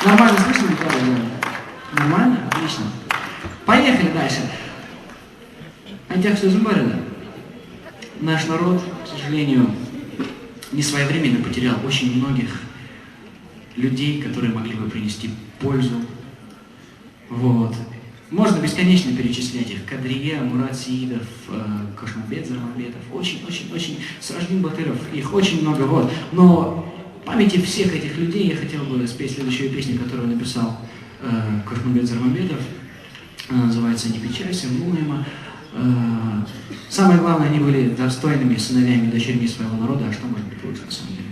Нормально слышно, Николай? Нормально? Отлично. Поехали дальше. Айтяк Сузумбарина. Наш народ, к сожалению, не своевременно потерял очень многих людей, которые могли бы принести пользу. Вот. Можно бесконечно перечислять их. Кадрия, Мурат Сеидов, Кошмамбет Зармамбетов, очень, Сраждин Батыров, их очень много. Вот. Но в памяти всех этих людей я хотел бы спеть следующую песню, которую написал Кошмамбет Зармамбетов. Она называется «Не печалься, Мулайма». Самое главное, они были достойными сыновьями и дочерьми своего народа, а что может быть лучше на самом деле?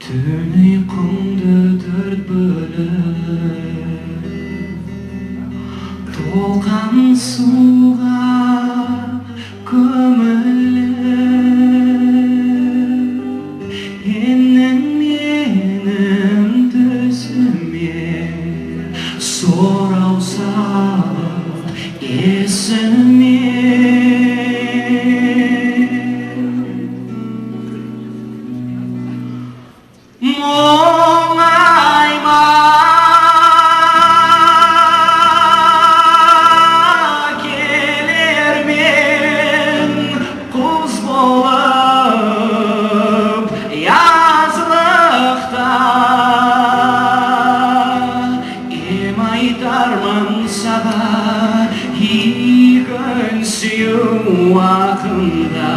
Түн ұйқыңды дөрт бөліп, толған суға көміліп, менің төсіме сорау салып есіме. Мұңайма келер мен құз болып язлықта, ем айтармын саған игін сүю уақытында.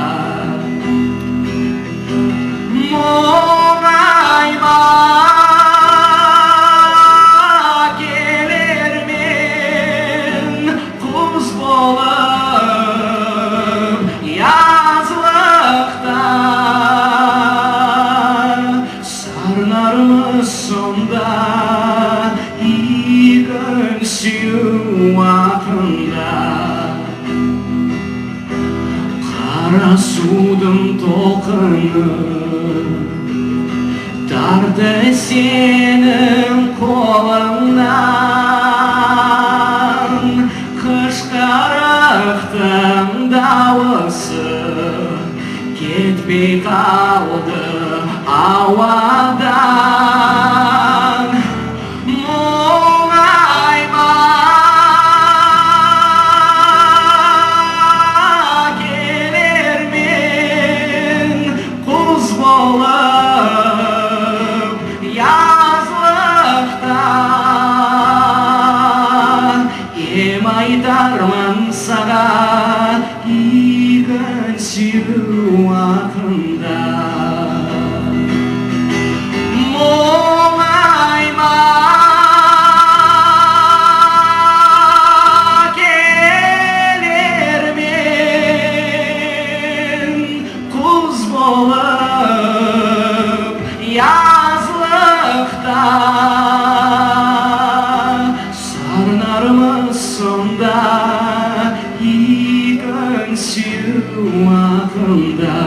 Келер мен құз болып язлықта, сарнармыз сонда игін сүю уақытында. Қара судың толқыны тарды сенің қолыңнан, қышқарықтың дауысы кетпей қалды ауадан. Мұңайма келер мен құз болып язлықта, ем айтармын саған игін сүю уақытында. Мұңайма келер мен құз болып язлықта, сарнармыз сонда игін сүю уақытында.